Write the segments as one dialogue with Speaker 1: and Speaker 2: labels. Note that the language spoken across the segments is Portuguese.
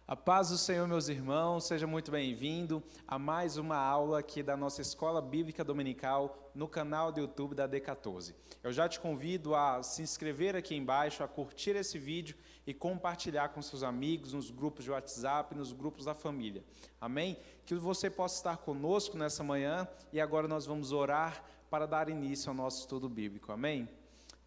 Speaker 1: A paz do Senhor, meus irmãos, seja muito bem-vindo a mais uma aula aqui da nossa Escola Bíblica Dominical no canal do YouTube da D14. Eu já te convido a se inscrever aqui embaixo, a curtir esse vídeo e compartilhar com seus amigos, nos grupos de WhatsApp, nos grupos da família. Amém? Que você possa estar conosco nessa manhã e agora nós vamos orar para dar início ao nosso estudo bíblico. Amém?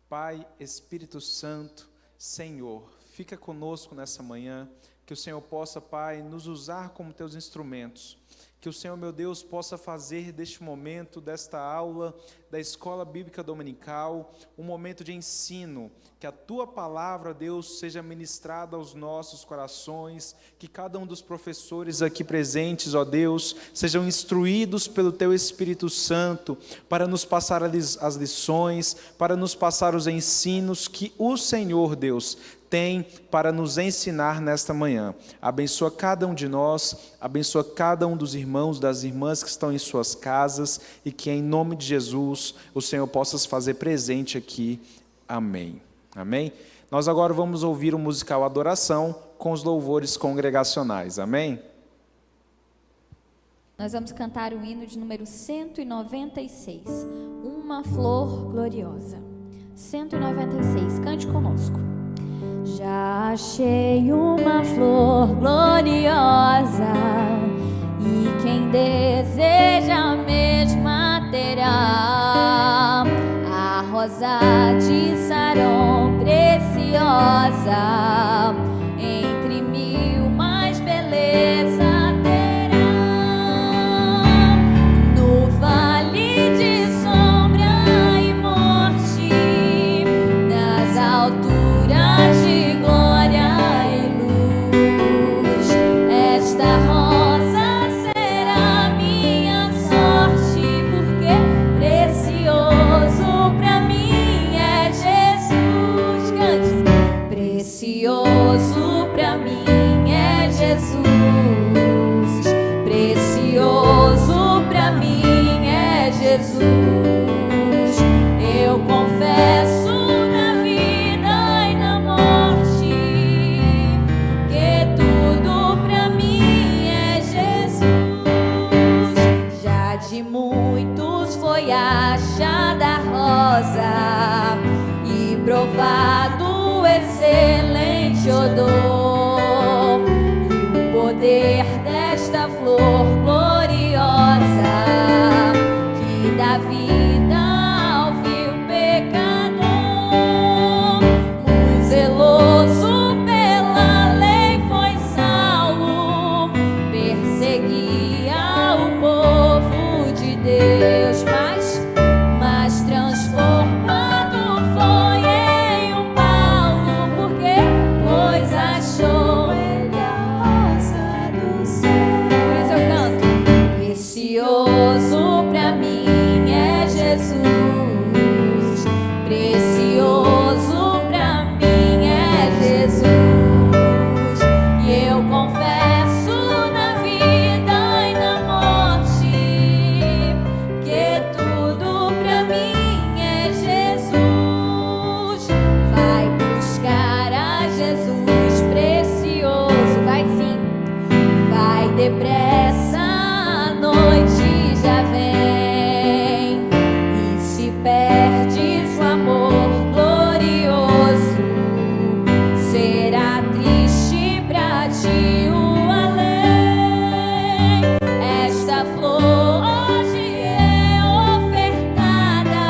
Speaker 1: Pai, Espírito Santo, Senhor, fica conosco nessa manhã. Que o Senhor possa, Pai, nos usar como Teus instrumentos. Que o Senhor, meu Deus, possa fazer deste momento, desta aula, da Escola Bíblica Dominical, um momento de ensino. Que a Tua palavra, Deus, seja ministrada aos nossos corações. Que cada um dos professores aqui presentes, ó Deus, sejam instruídos pelo Teu Espírito Santo para nos passar as lições, para nos passar os ensinos que o Senhor, Deus, tem para nos ensinar nesta manhã. Abençoa cada um de nós, abençoa cada um dos irmãos, das irmãs que estão em suas casas e que em nome de Jesus o Senhor possa se fazer presente aqui. Amém. Amém? Nós agora vamos ouvir o musical Adoração com os louvores congregacionais. Amém?
Speaker 2: Nós vamos cantar o hino de número 196, Uma Flor Gloriosa. 196, cante conosco. Já achei uma flor gloriosa e quem deseja a mesma terá. A rosa de Saron preciosa, entre mil mais beleza terá. No vale de sombra e morte, nas alturas de eu confesso na vida e na morte que tudo pra mim é Jesus. Já de muitos foi achada a rosa e provado excelente odor, e o poder desta flor gloriosa que dá vida ao vil pecador. Muito zeloso pela lei foi Saulo, perseguia o povo de Deus, mas transformado foi em um Paulo, porque pois achou ele a rosa do céu. Por isso eu canto: precioso pra mim é Jesus, precioso pra mim é Jesus, e eu confesso na vida e na morte que tudo pra mim é Jesus. Vai buscar a Jesus precioso, vai sim, vai depressa, a noite já vem, e se perdes o amor glorioso, será triste pra ti o além. Esta flor hoje é ofertada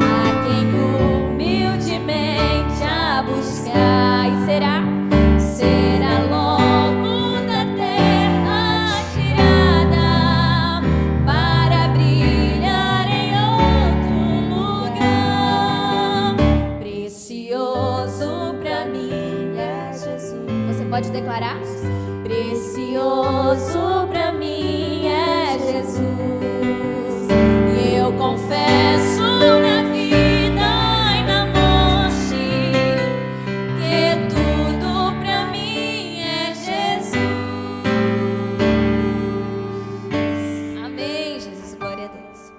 Speaker 2: a quem humildemente a buscar, e será logo da terra tirada para brilhar em outro lugar. Precioso pra mim é Jesus. Você pode declarar? Precioso pra mim é Jesus, e eu confesso na vida e na morte que tudo pra mim é Jesus. Amém, Jesus, glória a Deus.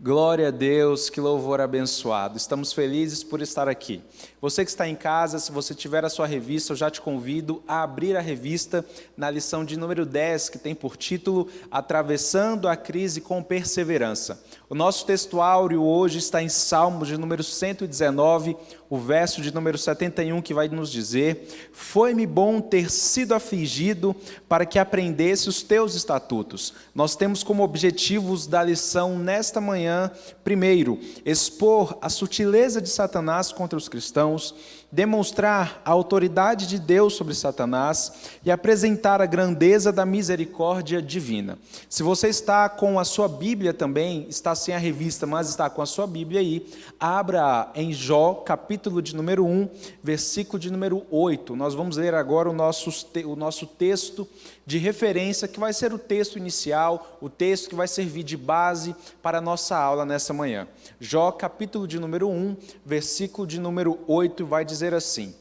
Speaker 1: Glória a Deus, que louvor abençoado. Estamos felizes por estar aqui. Você que está em casa, se você tiver a sua revista, eu já te convido a abrir a revista na lição de número 10, que tem por título Atravessando a Crise com Perseverança. O nosso texto áureo hoje está em Salmos de número 119, o verso de número 71, que vai nos dizer: foi-me bom ter sido afligido para que aprendesse os teus estatutos. Nós temos como objetivos da lição nesta manhã, primeiro, expor a sutileza de Satanás contra os cristãos, demonstrar a autoridade de Deus sobre Satanás e apresentar a grandeza da misericórdia divina. Se você está com a sua Bíblia também, está sem a revista, mas está com a sua Bíblia aí, abra em Jó, capítulo de número 1, versículo de número 8. Nós vamos ler agora o nosso texto de referência, que vai ser o texto inicial, o texto que vai servir de base para a nossa aula nessa manhã. Jó, capítulo de número 1, versículo de número 8, vai dizer assim: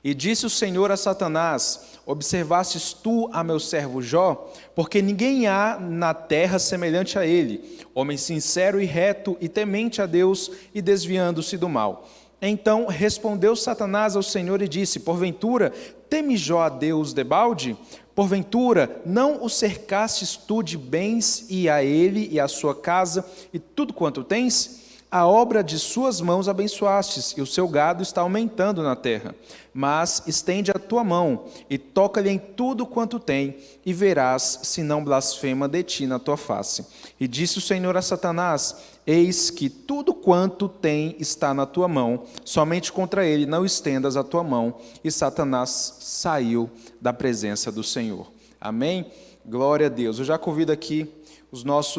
Speaker 1: E disse o Senhor a Satanás: observastes tu a meu servo Jó? Porque ninguém há na terra semelhante a ele, homem sincero e reto e temente a Deus e desviando-se do mal. Então respondeu Satanás ao Senhor e disse: porventura teme Jó a Deus debalde? Porventura não o cercastes tu de bens, e a ele e a sua casa e tudo quanto tens? A obra de suas mãos abençoastes, e o seu gado está aumentando na terra. Mas estende a tua mão, e toca-lhe em tudo quanto tem, e verás se não blasfema de ti na tua face. E disse o Senhor a Satanás: eis que tudo quanto tem está na tua mão, somente contra ele não estendas a tua mão. E Satanás saiu da presença do Senhor. Amém? Glória a Deus. Eu já convido aqui nós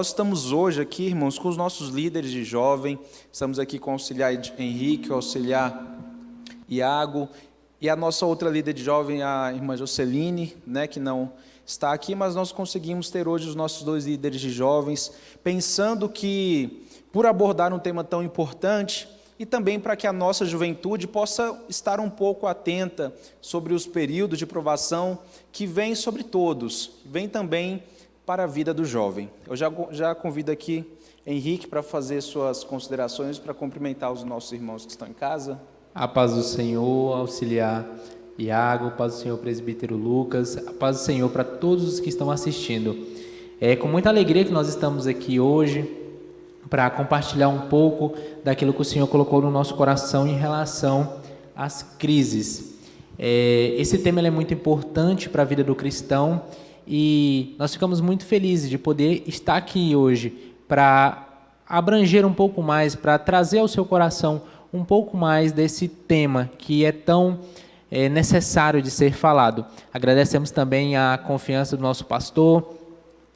Speaker 1: estamos hoje aqui, irmãos, com os nossos líderes de jovem. Estamos aqui com o auxiliar Henrique, o auxiliar Iago, e a nossa outra líder de jovem, a irmã Joceline, né, que não está aqui, mas nós conseguimos ter hoje os nossos dois líderes de jovens, pensando que, por abordar um tema tão importante, e também para que a nossa juventude possa estar um pouco atenta sobre os períodos de provação que vêm sobre todos, vem também para a vida do jovem. Eu já convido aqui Henrique para fazer suas considerações, para cumprimentar os nossos irmãos que estão em casa.
Speaker 3: A paz do Senhor, auxiliar Iago, a paz do Senhor, presbítero Lucas, a paz do Senhor para todos os que estão assistindo. É com muita alegria que nós estamos aqui hoje para compartilhar um pouco daquilo que o Senhor colocou no nosso coração em relação às crises. Esse tema é muito importante para a vida do cristão, e nós ficamos muito felizes de poder estar aqui hoje para abranger um pouco mais, para trazer ao seu coração um pouco mais desse tema que é tão necessário de ser falado. Agradecemos também a confiança do nosso pastor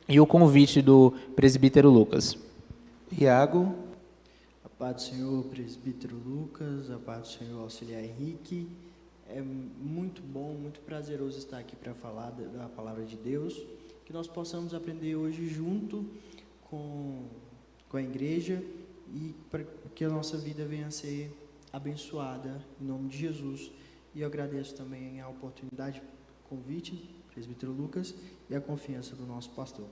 Speaker 3: e o convite do presbítero Lucas.
Speaker 1: Iago.
Speaker 4: A paz do Senhor, presbítero Lucas, a paz do Senhor, auxiliar Henrique. É muito bom, muito prazeroso estar aqui para falar da palavra de Deus, que nós possamos aprender hoje junto com a igreja e para que a nossa vida venha a ser abençoada em nome de Jesus. E eu agradeço também a oportunidade, o convite, presbítero Lucas, e a confiança do nosso pastor.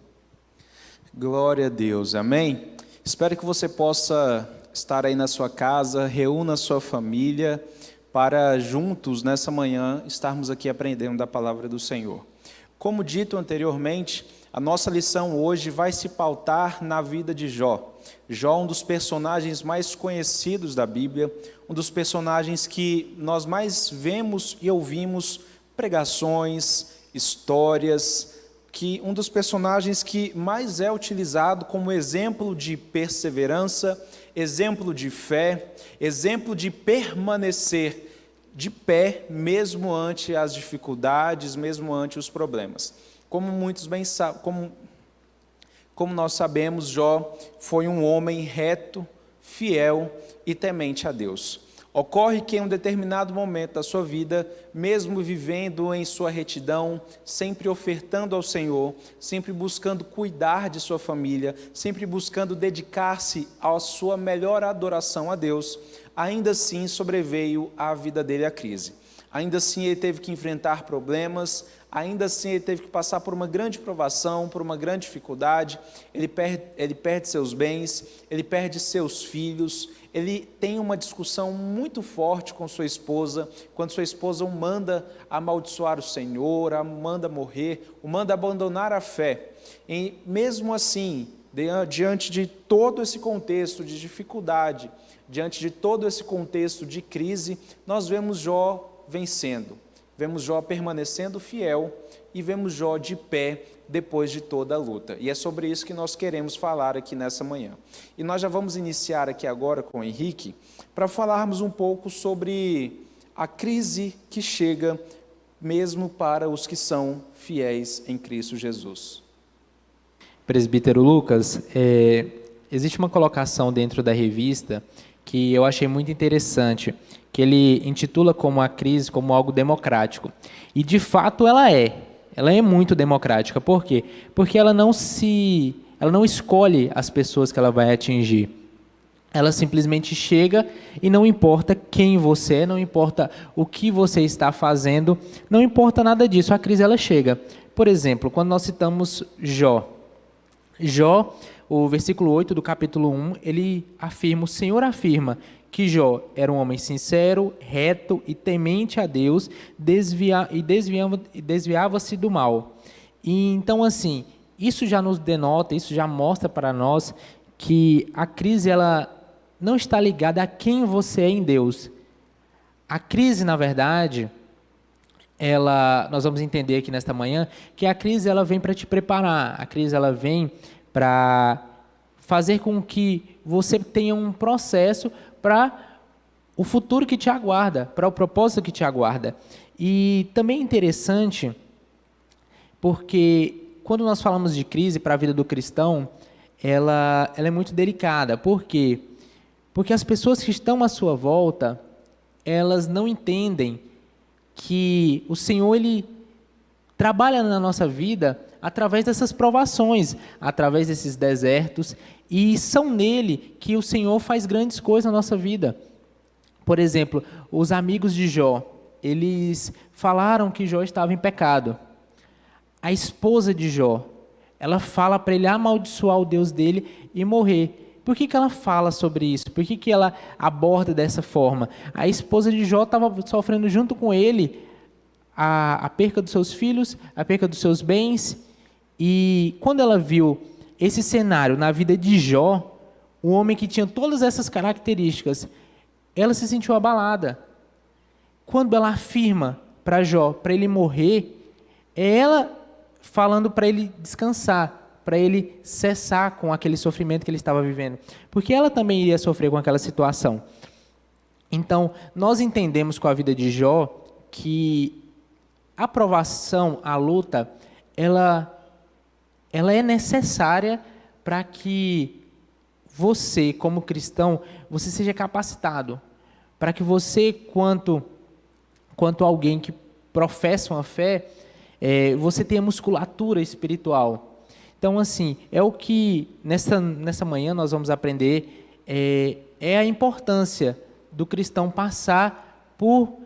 Speaker 1: Glória a Deus, amém? Espero que você possa estar aí na sua casa, reúna a sua família, para juntos, nessa manhã, estarmos aqui aprendendo da palavra do Senhor. Como dito anteriormente, a nossa lição hoje vai se pautar na vida de Jó. Jó, um dos personagens mais conhecidos da Bíblia, um dos personagens que nós mais vemos e ouvimos pregações, histórias, um dos personagens que mais é utilizado como exemplo de perseverança, exemplo de fé, exemplo de permanecer de pé, mesmo ante as dificuldades, mesmo ante os problemas. Como muitos bem sabem, como nós sabemos, Jó foi um homem reto, fiel e temente a Deus. Ocorre que em um determinado momento da sua vida, mesmo vivendo em sua retidão, sempre ofertando ao Senhor, sempre buscando cuidar de sua família, sempre buscando dedicar-se à sua melhor adoração a Deus, ainda assim sobreveio à vida dele a crise. Ainda assim ele teve que enfrentar problemas, ainda assim ele teve que passar por uma grande provação, por uma grande dificuldade, ele perde seus bens, ele perde seus filhos, ele tem uma discussão muito forte com sua esposa, quando sua esposa o manda amaldiçoar o Senhor, o manda morrer, o manda abandonar a fé. E mesmo assim, diante de todo esse contexto de dificuldade, diante de todo esse contexto de crise, nós vemos Jó vencendo, vemos Jó permanecendo fiel e vemos Jó de pé depois de toda a luta. E é sobre isso que nós queremos falar aqui nessa manhã. E nós já vamos iniciar aqui agora com o Henrique, para falarmos um pouco sobre a crise que chega mesmo para os que são fiéis em Cristo Jesus.
Speaker 3: Presbítero Lucas, existe uma colocação dentro da revista que eu achei muito interessante, que ele intitula como a crise como algo democrático. E de fato ela é muito democrática. Por quê? Porque ela não escolhe as pessoas que ela vai atingir. Ela simplesmente chega e não importa quem você é, não importa o que você está fazendo, não importa nada disso, a crise ela chega. Por exemplo, quando nós citamos Jó, o versículo 8 do capítulo 1, ele afirma, o Senhor afirma que Jó era um homem sincero, reto e temente a Deus, desviava-se do mal. E então, assim, isso já nos denota, isso já mostra para nós que a crise ela não está ligada a quem você é em Deus. A crise, na verdade, nós vamos entender aqui nesta manhã que a crise ela vem para te preparar, a crise ela vem para fazer com que você tenha um processo para o futuro que te aguarda, para o propósito que te aguarda. E também é interessante, porque quando nós falamos de crise para a vida do cristão, ela é muito delicada. Por quê? Porque as pessoas que estão à sua volta, elas não entendem que o Senhor ele trabalha na nossa vida através dessas provações, através desses desertos, e são nele que o Senhor faz grandes coisas na nossa vida. Por exemplo, os amigos de Jó, eles falaram que Jó estava em pecado. A esposa de Jó, ela fala para ele amaldiçoar o Deus dele e morrer. Por que ela fala sobre isso? Por que ela aborda dessa forma? A esposa de Jó estava sofrendo junto com ele a perca dos seus filhos, a perca dos seus bens. E quando ela viu esse cenário na vida de Jó, um homem que tinha todas essas características, ela se sentiu abalada. Quando ela afirma para Jó, para ele morrer, é ela falando para ele descansar, para ele cessar com aquele sofrimento que ele estava vivendo, porque ela também iria sofrer com aquela situação. Então, nós entendemos com a vida de Jó que a provação, a luta, ela é necessária para que você, como cristão, você seja capacitado, para que você, quanto alguém que professa uma fé, você tenha musculatura espiritual. Então, assim, é o que nessa manhã nós vamos aprender, é a importância do cristão passar por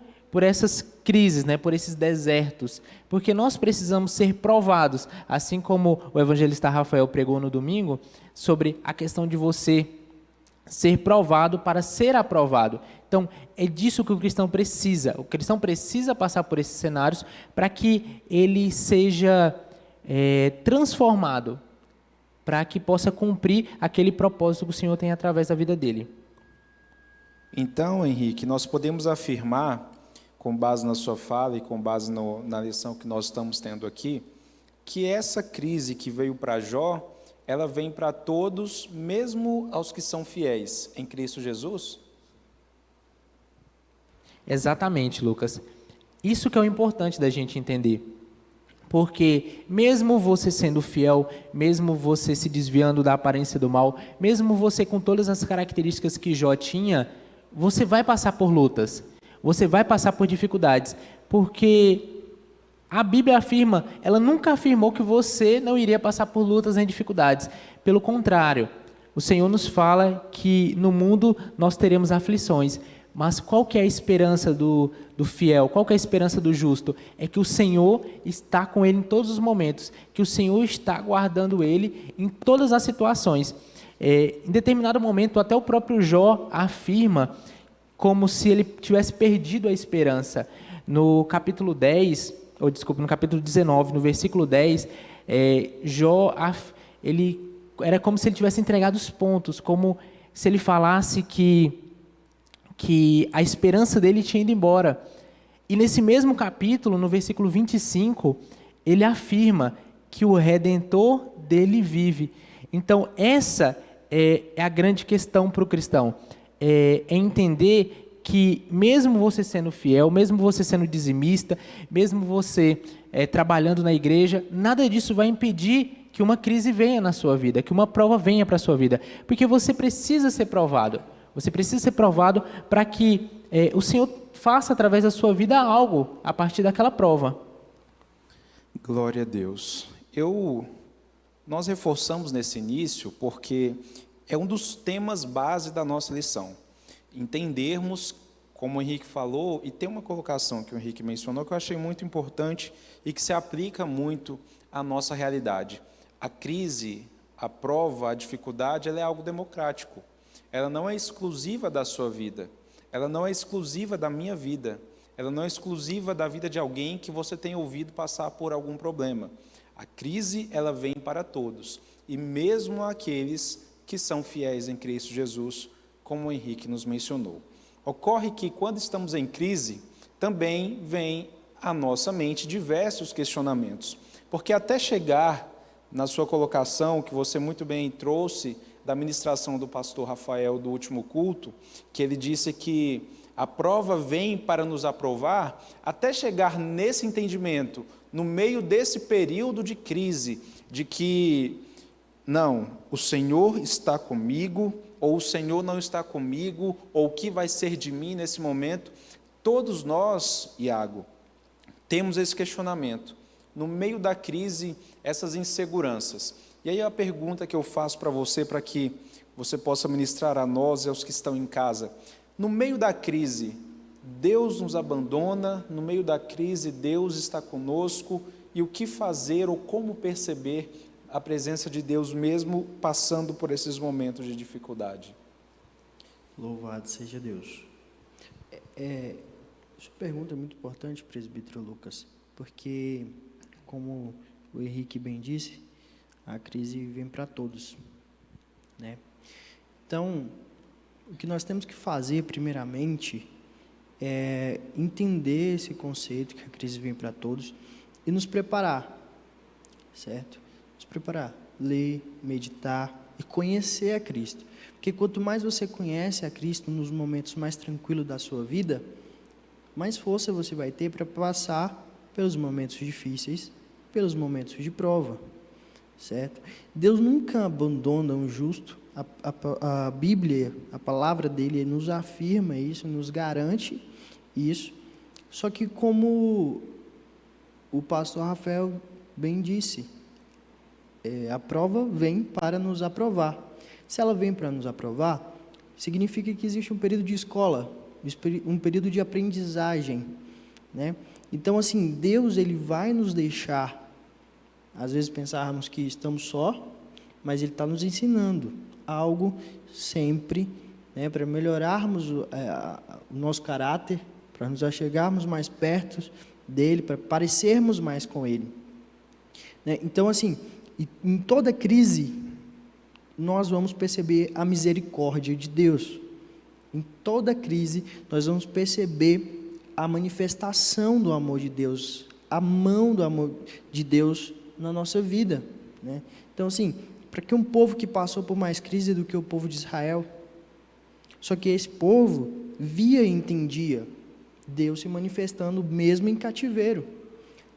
Speaker 3: essas crises, né, por esses desertos, porque nós precisamos ser provados, assim como o evangelista Rafael pregou no domingo, sobre a questão de você ser provado para ser aprovado. Então, é disso que o cristão precisa. O cristão precisa passar por esses cenários para que ele seja transformado, para que possa cumprir aquele propósito que o Senhor tem através da vida dele.
Speaker 1: Então, Henrique, nós podemos afirmar, com base na sua fala e com base na lição que nós estamos tendo aqui, que essa crise que veio para Jó, ela vem para todos, mesmo aos que são fiéis em Cristo Jesus?
Speaker 3: Exatamente, Lucas. Isso que é o importante da gente entender. Porque mesmo você sendo fiel, mesmo você se desviando da aparência do mal, mesmo você com todas as características que Jó tinha, você vai passar por lutas. Você vai passar por dificuldades, porque a Bíblia afirma, ela nunca afirmou que você não iria passar por lutas nem dificuldades. Pelo contrário, o Senhor nos fala que no mundo nós teremos aflições, Mas qual que é a esperança do fiel? Qual que é a esperança do justo? É que o Senhor está com ele em todos os momentos, que o Senhor está guardando ele em todas as situações. Em determinado momento, até o próprio Jó afirma como se ele tivesse perdido a esperança. No capítulo 19, no versículo 10, Jó, ele era como se ele tivesse entregado os pontos, como se ele falasse que a esperança dele tinha ido embora. E nesse mesmo capítulo, no versículo 25, ele afirma que o Redentor dele vive. Então, essa é a grande questão para o cristão. É entender que mesmo você sendo fiel, mesmo você sendo dizimista, mesmo você trabalhando na igreja, nada disso vai impedir que uma crise venha na sua vida, que uma prova venha para a sua vida. Porque você precisa ser provado. Você precisa ser provado para que o Senhor faça através da sua vida algo a partir daquela prova.
Speaker 1: Glória a Deus. Nós reforçamos nesse início porque é um dos temas base da nossa lição. Entendermos, como o Henrique falou, e tem uma colocação que o Henrique mencionou que eu achei muito importante e que se aplica muito à nossa realidade. A crise, a prova, a dificuldade, ela é algo democrático. Ela não é exclusiva da sua vida. Ela não é exclusiva da minha vida. Ela não é exclusiva da vida de alguém que você tenha ouvido passar por algum problema. A crise, ela vem para todos. E mesmo aqueles que são fiéis em Cristo Jesus, como o Henrique nos mencionou. Ocorre que, quando estamos em crise, também vem à nossa mente diversos questionamentos. Porque até chegar na sua colocação, que você muito bem trouxe, da ministração do pastor Rafael do último culto, que ele disse que a prova vem para nos aprovar, até chegar nesse entendimento, no meio desse período de crise, de que, não, o Senhor está comigo, ou o Senhor não está comigo, ou o que vai ser de mim nesse momento, todos nós, Iago, temos esse questionamento. No meio da crise, essas inseguranças. E aí a pergunta que eu faço para você, para que você possa ministrar a nós e aos que estão em casa. No meio da crise, Deus nos abandona, no meio da crise, Deus está conosco, e o que fazer ou como perceber a presença de Deus mesmo passando por esses momentos de dificuldade?
Speaker 4: Louvado seja Deus. Essa pergunta é muito importante, presbítero Lucas, porque, como o Henrique bem disse, a crise vem para todos, né? Então, o que nós temos que fazer, primeiramente, é entender esse conceito que a crise vem para todos e nos preparar, certo? Nos preparar, ler, meditar e conhecer a Cristo. Porque quanto mais você conhece a Cristo nos momentos mais tranquilos da sua vida, mais força você vai ter para passar pelos momentos difíceis, pelos momentos de prova. Certo? Deus nunca abandona um justo. A Bíblia, a palavra dele, nos afirma isso, nos garante isso. Só que, como o pastor Rafael bem disse, a prova vem para nos aprovar. Se ela vem para nos aprovar, significa que existe um período de escola, um período de aprendizagem, né? Então, assim, Deus, ele vai nos deixar, às vezes pensarmos que estamos só, mas ele está nos ensinando algo sempre, né, para melhorarmos o nosso caráter, para nos achegarmos mais perto dele, para parecermos mais com ele, né? Então, assim, em toda crise, nós vamos perceber a misericórdia de Deus. Em toda crise, nós vamos perceber a manifestação do amor de Deus, a mão do amor de Deus na nossa vida, né? Então, assim, para que um povo que passou por mais crise do que o povo de Israel, só que esse povo via e entendia Deus se manifestando mesmo em cativeiro,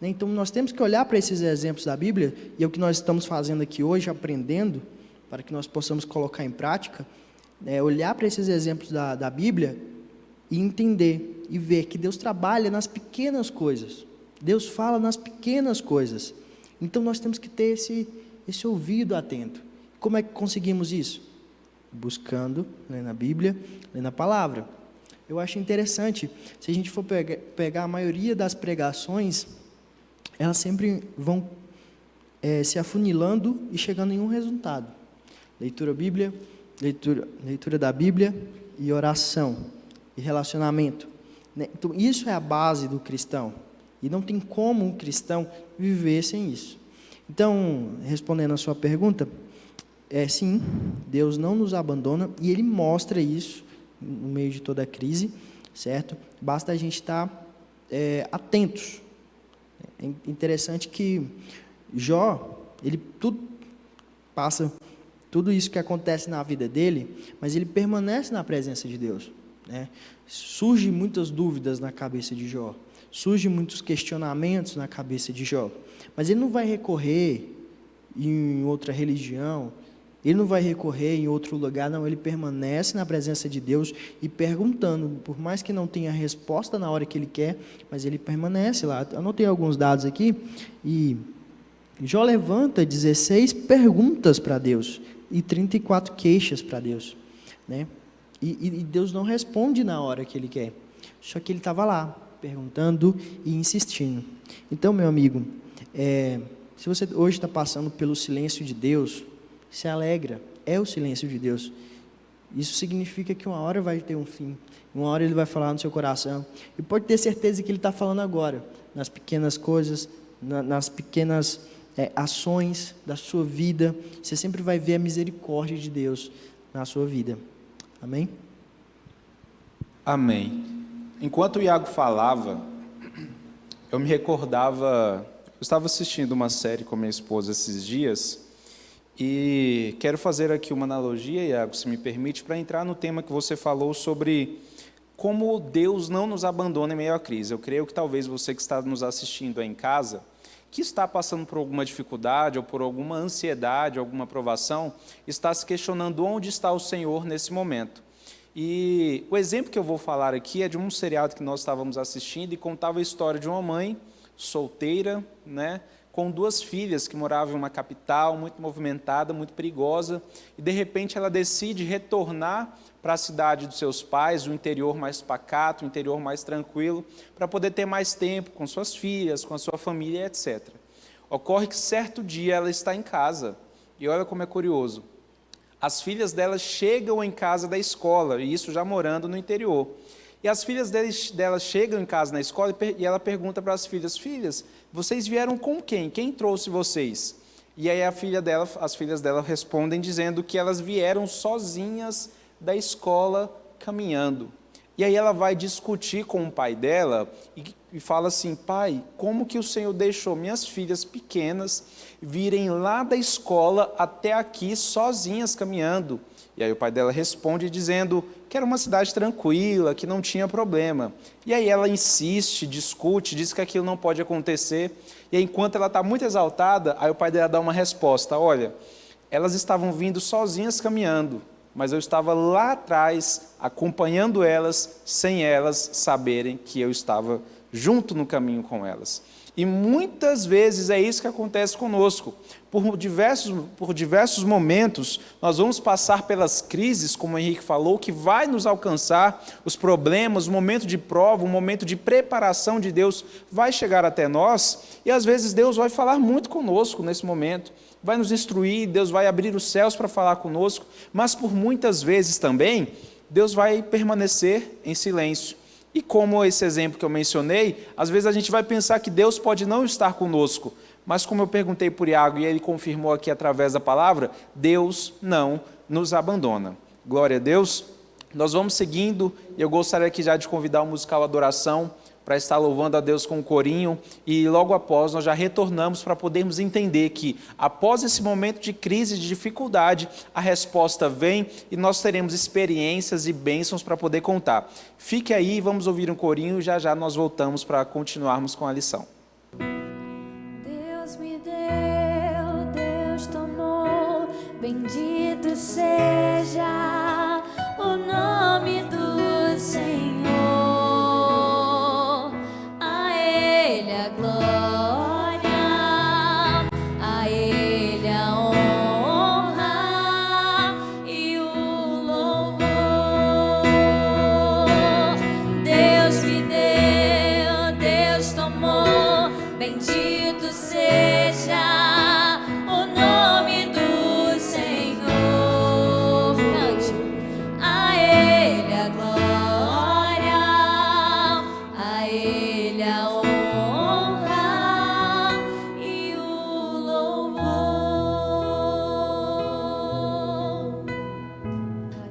Speaker 4: né? Então, nós temos que olhar para esses exemplos da Bíblia, e é o que nós estamos fazendo aqui hoje, aprendendo, para que nós possamos colocar em prática, olhar para esses exemplos da Bíblia e entender e ver que Deus trabalha nas pequenas coisas. Deus fala nas pequenas coisas. Então, nós temos que ter esse ouvido atento. Como é que conseguimos isso? Buscando, lendo a Bíblia, lendo a palavra. Eu acho interessante, se a gente for pegar a maioria das pregações, elas sempre vão se afunilando e chegando em um resultado. Leitura Bíblia, leitura da Bíblia e oração e relacionamento. Então, isso é a base do cristão. E não tem como um cristão viver sem isso. Então, respondendo a sua pergunta, sim, Deus não nos abandona e Ele mostra isso no meio de toda a crise, certo? Basta a gente estar atentos. É interessante que Jó, ele passa tudo isso que acontece na vida dele, mas ele permanece na presença de Deus, né? Surgem muitas dúvidas na cabeça de Jó, surgem muitos questionamentos na cabeça de Jó, mas ele não vai recorrer em outra religião, ele não vai recorrer em outro lugar, não, ele permanece na presença de Deus e perguntando, por mais que não tenha resposta na hora que ele quer, mas ele permanece lá. Anotei alguns dados aqui, e Jó levanta 16 perguntas para Deus e 34 queixas para Deus, né? E Deus não responde na hora que ele quer, só que ele estava lá, perguntando e insistindo. Então, meu amigo, se você hoje está passando pelo silêncio de Deus, se alegra, é o silêncio de Deus. Isso significa que uma hora vai ter um fim, uma hora Ele vai falar no seu coração, e pode ter certeza que Ele está falando agora, nas pequenas coisas, nas pequenas ações da sua vida. Você sempre vai ver a misericórdia de Deus na sua vida. Amém?
Speaker 1: Amém. Enquanto o Iago falava, eu me recordava, eu estava assistindo uma série com minha esposa esses dias, e quero fazer aqui uma analogia, Iago, se me permite, para entrar no tema que você falou sobre como Deus não nos abandona em meio à crise. Eu creio que talvez você que está nos assistindo aí em casa, que está passando por alguma dificuldade ou por alguma ansiedade, alguma provação, está se questionando onde está o Senhor nesse momento. E o exemplo que eu vou falar aqui é de um seriado que nós estávamos assistindo e contava a história de uma mãe solteira, né, com 2 filhas que moravam em uma capital muito movimentada, muito perigosa, e de repente ela decide retornar para a cidade dos seus pais, o interior mais pacato, o interior mais tranquilo, para poder ter mais tempo com suas filhas, com a sua família, etc. Ocorre que certo dia ela está em casa, e olha como é curioso, as filhas dela chegam em casa da escola, e isso já morando no interior. E as filhas dela chegam em casa na escola e ela pergunta para as filhas: filhas, vocês vieram com quem? Quem trouxe vocês? E aí as filhas dela respondem dizendo que elas vieram sozinhas da escola caminhando. E aí ela vai discutir com o pai dela e fala assim: pai, como que o Senhor deixou minhas filhas pequenas virem lá da escola até aqui sozinhas caminhando? E aí o pai dela responde dizendo que era uma cidade tranquila, que não tinha problema. E aí ela insiste, discute, diz que aquilo não pode acontecer. E aí, enquanto ela está muito exaltada, aí o pai dela dá uma resposta: olha, elas estavam vindo sozinhas caminhando, mas eu estava lá atrás acompanhando elas, sem elas saberem que eu estava junto no caminho com elas. E muitas vezes é isso que acontece conosco. Por diversos momentos, nós vamos passar pelas crises, como o Henrique falou, que vai nos alcançar, os problemas, o momento de prova, o momento de preparação de Deus vai chegar até nós, e às vezes Deus vai falar muito conosco nesse momento, vai nos instruir, Deus vai abrir os céus para falar conosco, mas por muitas vezes também, Deus vai permanecer em silêncio. E como esse exemplo que eu mencionei, às vezes a gente vai pensar que Deus pode não estar conosco, mas como eu perguntei por Iago e ele confirmou aqui através da palavra, Deus não nos abandona. Glória a Deus. Nós vamos seguindo, e eu gostaria aqui já de convidar o musical Adoração para estar louvando a Deus com o corinho, e logo após nós já retornamos para podermos entender que após esse momento de crise, de dificuldade, a resposta vem e nós teremos experiências e bênçãos para poder contar. Fique aí, vamos ouvir um corinho e já já nós voltamos para continuarmos com a lição.
Speaker 2: Deus me deu, Deus tomou, bendito seja o nome do Senhor. A Ele a glória, a Ele a honra e o louvor.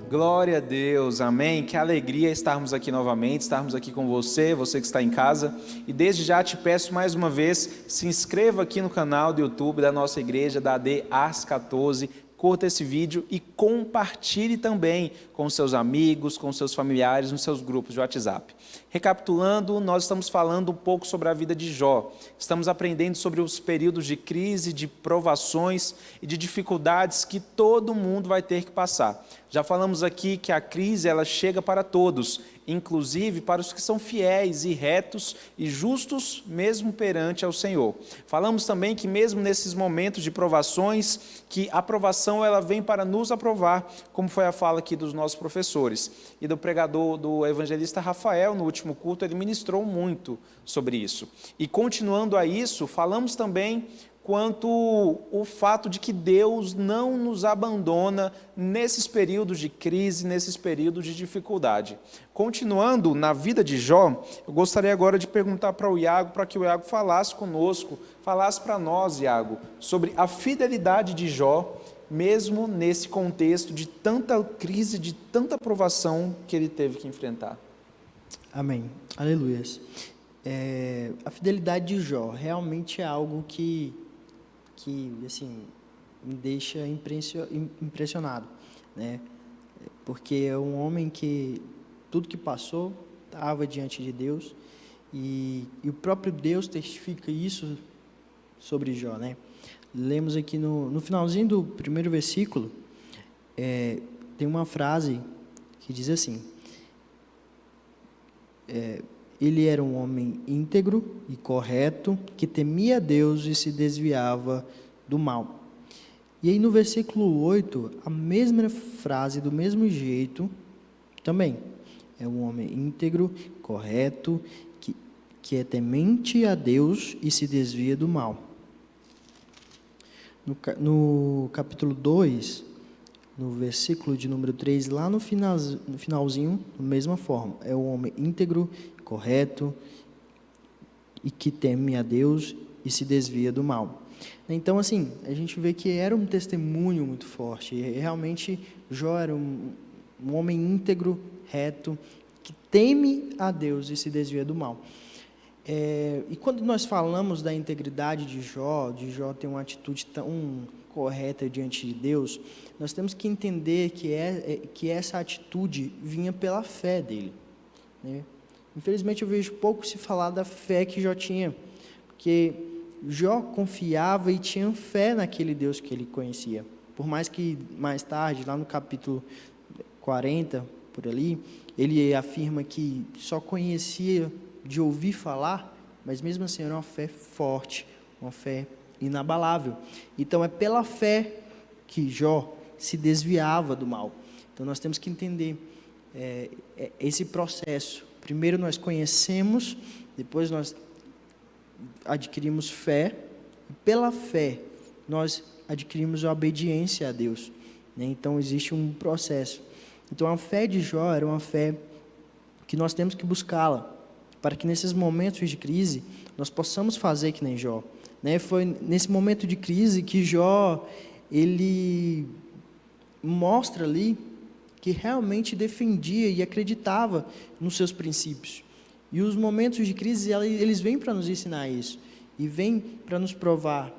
Speaker 1: Glória a Deus, amém. Que alegria estarmos aqui novamente, estarmos aqui com você, você que está em casa. E desde já te peço mais uma vez, se inscreva aqui no canal do YouTube da nossa igreja, da AD Ars 14. Curta esse vídeo e compartilhe também com seus amigos, com seus familiares, nos seus grupos de WhatsApp. Recapitulando, nós estamos falando um pouco sobre a vida de Jó. Estamos aprendendo sobre os períodos de crise, de provações e de dificuldades que todo mundo vai ter que passar. Já falamos aqui que a crise ela chega para todos, inclusive para os que são fiéis e retos e justos mesmo perante ao Senhor. Falamos também que mesmo nesses momentos de provações, que a provação ela vem para nos aprovar, como foi a fala aqui dos nossos professores. E do pregador, do evangelista Rafael, no último culto, ele ministrou muito sobre isso. E continuando a isso, falamos também quanto o fato de que Deus não nos abandona nesses períodos de crise, nesses períodos de dificuldade. Continuando na vida de Jó, eu gostaria agora de perguntar para o Iago, para que o Iago falasse conosco, falasse para nós, Iago, sobre a fidelidade de Jó, mesmo nesse contexto de tanta crise, de tanta provação que ele teve que enfrentar.
Speaker 4: Amém. Aleluias. A fidelidade de Jó realmente é algo que assim, me deixa impressionado, né? Porque é um homem que tudo que passou estava diante de Deus e o próprio Deus testifica isso sobre Jó, né? Lemos aqui no finalzinho do primeiro versículo, tem uma frase que diz assim: ele era um homem íntegro e correto, que temia Deus e se desviava do mal. E aí no versículo 8, a mesma frase, do mesmo jeito, também. É um homem íntegro, correto, que é temente a Deus e se desvia do mal. No capítulo 2, no versículo de número 3, lá no finalzinho, da mesma forma. É um homem íntegro, correto e que teme a Deus e se desvia do mal. Então, assim, a gente vê que era um testemunho muito forte. E realmente, Jó era um homem íntegro, reto, que teme a Deus e se desvia do mal. E quando nós falamos da integridade de Jó ter uma atitude tão correta diante de Deus, nós temos que entender que essa atitude vinha pela fé dele, né? Infelizmente, eu vejo pouco se falar da fé que Jó tinha, porque Jó confiava e tinha fé naquele Deus que ele conhecia. Por mais que mais tarde, lá no capítulo 40, por ali, ele afirma que só conhecia de ouvir falar, mas mesmo assim era uma fé forte, uma fé inabalável. Então, é pela fé que Jó se desviava do mal. Então, nós temos que entender esse processo. Primeiro nós conhecemos, depois nós adquirimos fé, e pela fé nós adquirimos a obediência a Deus, né? Então existe um processo. Então a fé de Jó era uma fé que nós temos que buscá-la, para que nesses momentos de crise nós possamos fazer que nem Jó, né? Foi nesse momento de crise que Jó, ele mostra ali que realmente defendia e acreditava nos seus princípios. E os momentos de crise, eles vêm para nos ensinar isso, e vêm para nos provar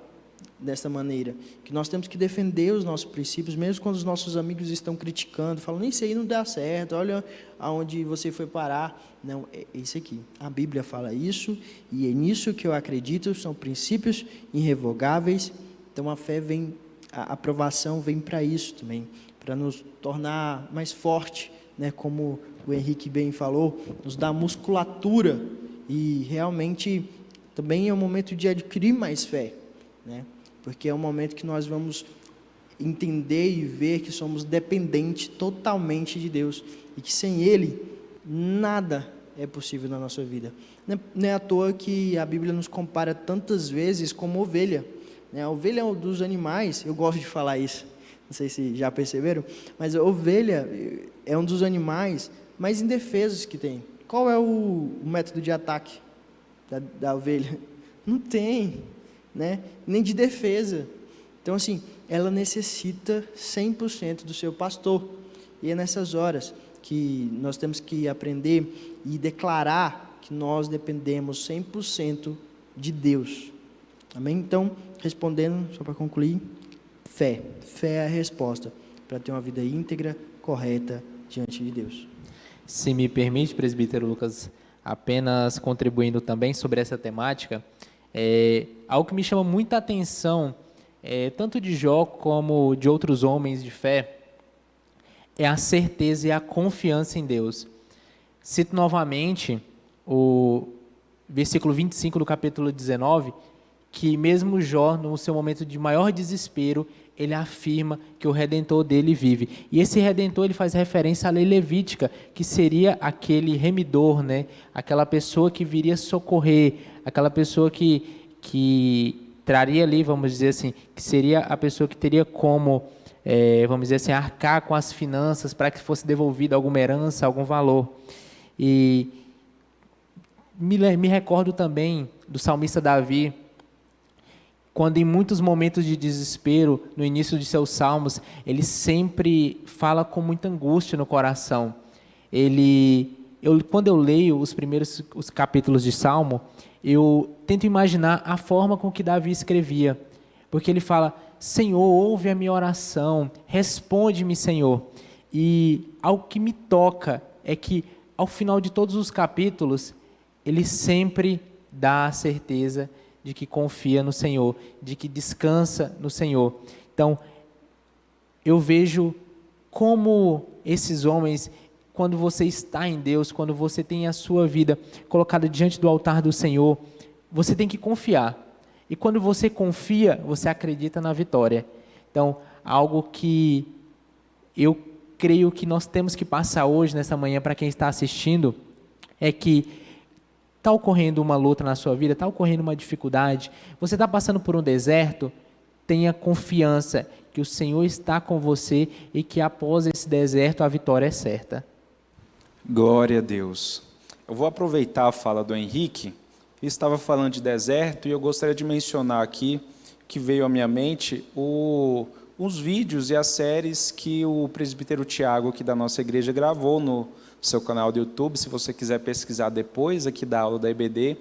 Speaker 4: dessa maneira, que nós temos que defender os nossos princípios, mesmo quando os nossos amigos estão criticando, falando, isso aí não dá certo, olha aonde você foi parar. Não, é isso aqui, a Bíblia fala isso, e é nisso que eu acredito, são princípios irrevogáveis. Então a fé vem, a aprovação vem para isso também, para nos tornar mais forte, né? Como o Henrique bem falou, nos dá musculatura, e realmente também é um momento de adquirir mais fé, né? Porque é um momento que nós vamos entender e ver que somos dependentes totalmente de Deus, e que sem Ele, nada é possível na nossa vida. Não é à toa que a Bíblia nos compara tantas vezes como ovelha, né? A ovelha é um dos animais, eu gosto de falar isso, não sei se já perceberam, mas a ovelha é um dos animais mais indefesos que tem. Qual é o método de ataque da ovelha? Não tem, né? Nem de defesa. Então, assim, ela necessita 100% do seu pastor. E é nessas horas que nós temos que aprender e declarar que nós dependemos 100% de Deus. Amém? Então, respondendo, só para concluir, fé. Fé é a resposta para ter uma vida íntegra, correta diante de Deus.
Speaker 3: Se me permite, presbítero Lucas, apenas contribuindo também sobre essa temática, algo que me chama muita atenção, tanto de Jó como de outros homens de fé, é a certeza e a confiança em Deus. Cito novamente o versículo 25 do capítulo 19, que mesmo Jó, no seu momento de maior desespero, ele afirma que o Redentor dele vive. E esse Redentor, ele faz referência à lei levítica, que seria aquele remidor, né? Aquela pessoa que viria socorrer, aquela pessoa que traria ali, vamos dizer assim, que seria a pessoa que teria como, vamos dizer assim, arcar com as finanças para que fosse devolvida alguma herança, algum valor. E me recordo também do salmista Davi, quando em muitos momentos de desespero, no início de seus salmos, ele sempre fala com muita angústia no coração. Quando eu leio os capítulos de Salmo, eu tento imaginar a forma com que Davi escrevia, porque ele fala: Senhor, ouve a minha oração, responde-me, Senhor. E algo que me toca é que, ao final de todos os capítulos, ele sempre dá a certeza de que confia no Senhor, de que descansa no Senhor. Então, eu vejo como esses homens, quando você está em Deus, quando você tem a sua vida colocada diante do altar do Senhor, você tem que confiar. E quando você confia, você acredita na vitória. Então, algo que eu creio que nós temos que passar hoje, nessa manhã, para quem está assistindo, é que está ocorrendo uma luta na sua vida, está ocorrendo uma dificuldade, você está passando por um deserto, tenha confiança que o Senhor está com você e que após esse deserto a vitória é certa.
Speaker 1: Glória a Deus. Eu vou aproveitar a fala do Henrique, ele estava falando de deserto, e eu gostaria de mencionar aqui, que veio à minha mente, os vídeos e as séries que o presbítero Tiago, aqui da nossa igreja, gravou no seu canal do YouTube. Se você quiser pesquisar depois, aqui da aula da EBD,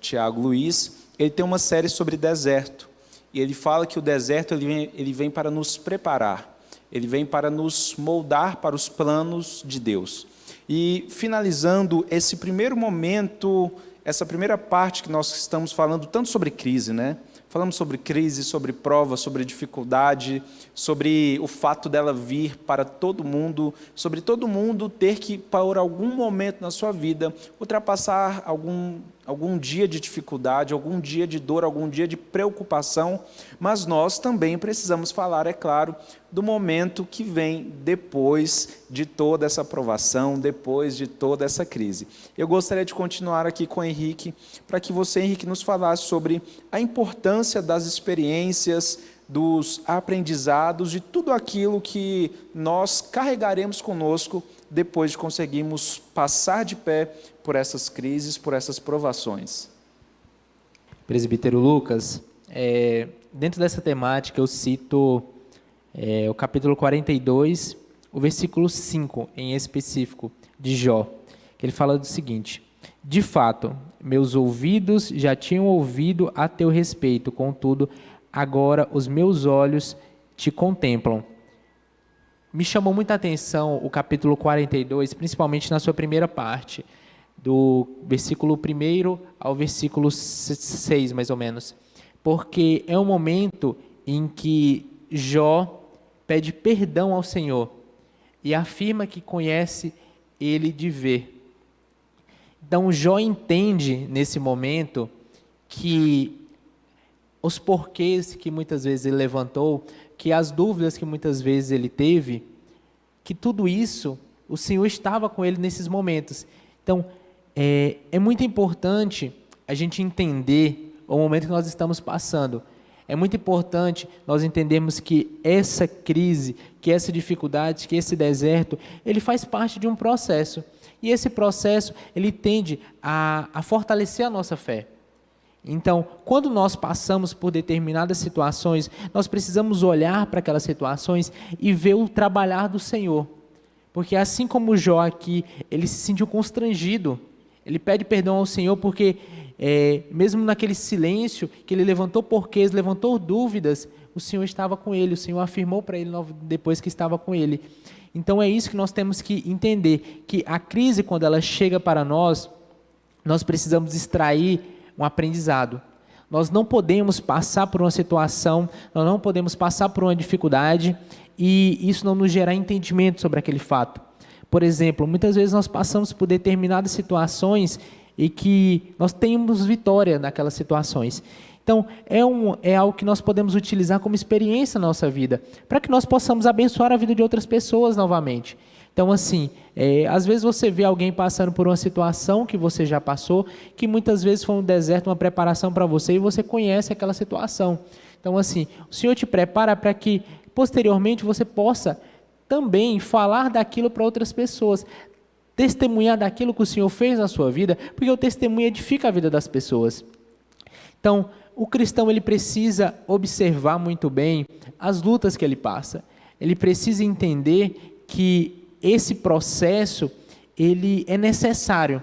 Speaker 1: Tiago Luiz, ele tem uma série sobre deserto, e ele fala que o deserto ele vem para nos preparar, ele vem para nos moldar para os planos de Deus. E finalizando esse primeiro momento, essa primeira parte que nós estamos falando tanto sobre crise, né? Falamos sobre crise, sobre prova, sobre dificuldade, sobre o fato dela vir para todo mundo, sobre todo mundo ter que, por algum momento na sua vida, ultrapassar algum dia de dificuldade, algum dia de dor, algum dia de preocupação, mas nós também precisamos falar, é claro, do momento que vem depois de toda essa provação, depois de toda essa crise. Eu gostaria de continuar aqui com o Henrique, para que você, Henrique, nos falasse sobre a importância das experiências, dos aprendizados, de tudo aquilo que nós carregaremos conosco depois de conseguirmos passar de pé por essas crises, por essas provações.
Speaker 3: Presbítero Lucas, dentro dessa temática eu cito o capítulo 42, o versículo 5 em específico, de Jó, que ele fala do seguinte: de fato, meus ouvidos já tinham ouvido a teu respeito, contudo, agora os meus olhos te contemplam. Me chamou muita atenção o capítulo 42, principalmente na sua primeira parte, do versículo 1 ao versículo 6, mais ou menos, porque é um momento em que Jó pede perdão ao Senhor e afirma que conhece Ele de ver. Então, Jó entende nesse momento que os porquês que muitas vezes ele levantou, que as dúvidas que muitas vezes ele teve, que tudo isso, o Senhor estava com ele nesses momentos. Então, é muito importante a gente entender o momento que nós estamos passando. É muito importante nós entendermos que essa crise, que essa dificuldade, que esse deserto, ele faz parte de um processo. E esse processo, ele tende a fortalecer a nossa fé. Então, quando nós passamos por determinadas situações, nós precisamos olhar para aquelas situações e ver o trabalhar do Senhor. Porque assim como Jó aqui, ele se sentiu constrangido, ele pede perdão ao Senhor porque, mesmo naquele silêncio, que ele levantou porquês, levantou dúvidas, o Senhor estava com ele, o Senhor afirmou para ele depois que estava com ele. Então é isso que nós temos que entender, que a crise, quando ela chega para nós precisamos extrair um aprendizado. Nós não podemos passar por uma situação, nós não podemos passar por uma dificuldade e isso não nos gerar entendimento sobre aquele fato. Por exemplo, muitas vezes nós passamos por determinadas situações e que nós temos vitória naquelas situações. Então, é algo que nós podemos utilizar como experiência na nossa vida, para que nós possamos abençoar a vida de outras pessoas novamente. Então, assim, às vezes você vê alguém passando por uma situação que você já passou, que muitas vezes foi um deserto, uma preparação para você, e você conhece aquela situação. Então, assim, o Senhor te prepara para que, posteriormente, você possa também falar daquilo para outras pessoas, testemunhar daquilo que o Senhor fez na sua vida, porque o testemunho edifica a vida das pessoas. Então, o cristão ele precisa observar muito bem as lutas que ele passa. Ele precisa entender que esse processo ele é necessário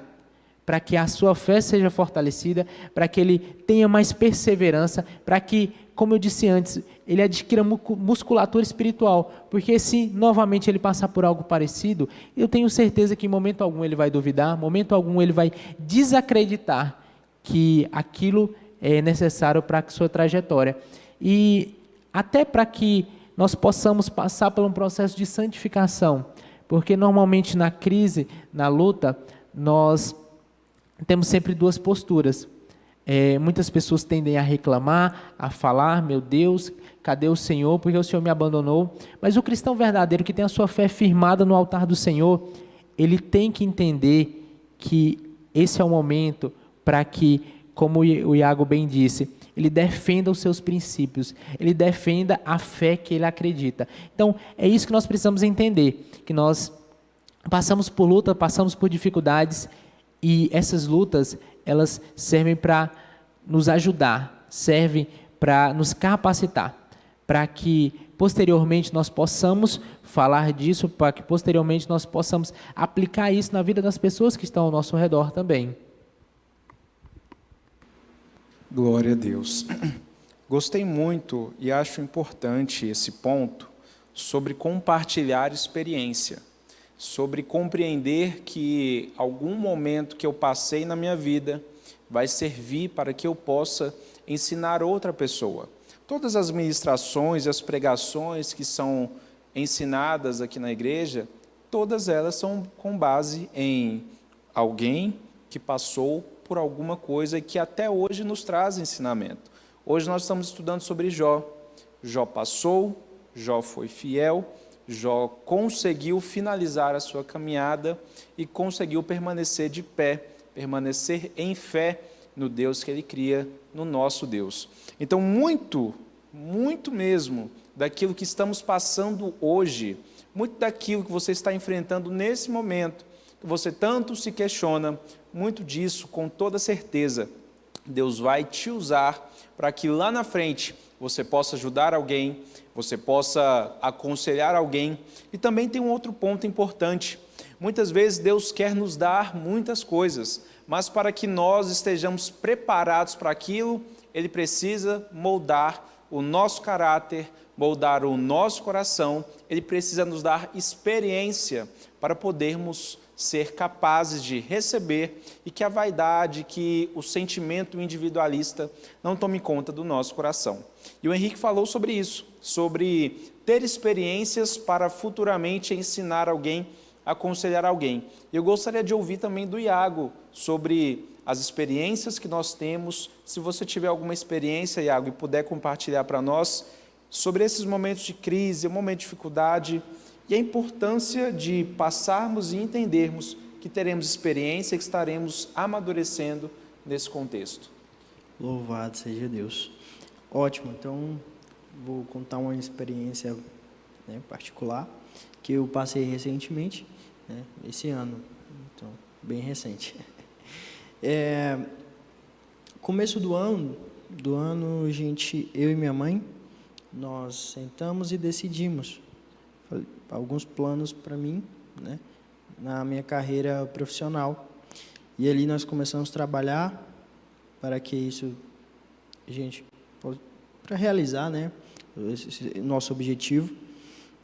Speaker 3: para que a sua fé seja fortalecida, para que ele tenha mais perseverança, para que, como eu disse antes, ele adquira musculatura espiritual, porque se novamente ele passar por algo parecido, eu tenho certeza que em momento algum ele vai duvidar, em momento algum ele vai desacreditar que aquilo é necessário para a sua trajetória. E até para que nós possamos passar por um processo de santificação, porque normalmente na crise, na luta, nós temos sempre duas posturas. Muitas pessoas tendem a reclamar, a falar, meu Deus, cadê o Senhor? Porque o Senhor me abandonou. Mas o cristão verdadeiro que tem a sua fé firmada no altar do Senhor, ele tem que entender que esse é o momento para que, como o Iago bem disse, ele defenda os seus princípios, ele defenda a fé que ele acredita. Então, é isso que nós precisamos entender, que nós passamos por luta, passamos por dificuldades, e essas lutas, elas servem para nos ajudar, servem para nos capacitar, para que posteriormente nós possamos falar disso, para que posteriormente nós possamos aplicar isso na vida das pessoas que estão ao nosso redor também.
Speaker 1: Glória a Deus. Gostei muito e acho importante esse ponto sobre compartilhar experiência, sobre compreender que algum momento que eu passei na minha vida vai servir para que eu possa ensinar outra pessoa. Todas as ministrações e as pregações que são ensinadas aqui na igreja, todas elas são com base em alguém que passou por alguma coisa e que até hoje nos traz ensinamento. Hoje nós estamos estudando sobre Jó. Jó passou, Jó foi fiel, Jó conseguiu finalizar a sua caminhada e conseguiu permanecer de pé, permanecer em fé no Deus que ele cria, no nosso Deus. Então, muito mesmo daquilo que estamos passando hoje, muito daquilo que você está enfrentando nesse momento, que você tanto se questiona, muito disso, com toda certeza, Deus vai te usar para que lá na frente você possa ajudar alguém, você possa aconselhar alguém. E também tem um outro ponto importante. Muitas vezes Deus quer nos dar muitas coisas, mas para que nós estejamos preparados para aquilo, Ele precisa moldar o nosso caráter, moldar o nosso coração, Ele precisa nos dar experiência para podermos ser capazes de receber e que a vaidade, que o sentimento individualista não tome conta do nosso coração. E o Henrique falou sobre isso, sobre ter experiências para futuramente ensinar alguém, aconselhar alguém. Eu gostaria de ouvir também do Iago sobre as experiências que nós temos. Se você tiver alguma experiência, Iago, e puder compartilhar para nós sobre esses momentos de crise, momento de dificuldade, e a importância de passarmos e entendermos que teremos experiência e que estaremos amadurecendo nesse contexto.
Speaker 4: Louvado seja Deus. Ótimo, então vou contar uma experiência particular que eu passei recentemente, esse ano, então bem recente. Começo do ano, eu e minha mãe, nós sentamos e decidimos alguns planos para mim, né, na minha carreira profissional. E ali nós começamos a trabalhar para que isso, para realizar, né, esse nosso objetivo.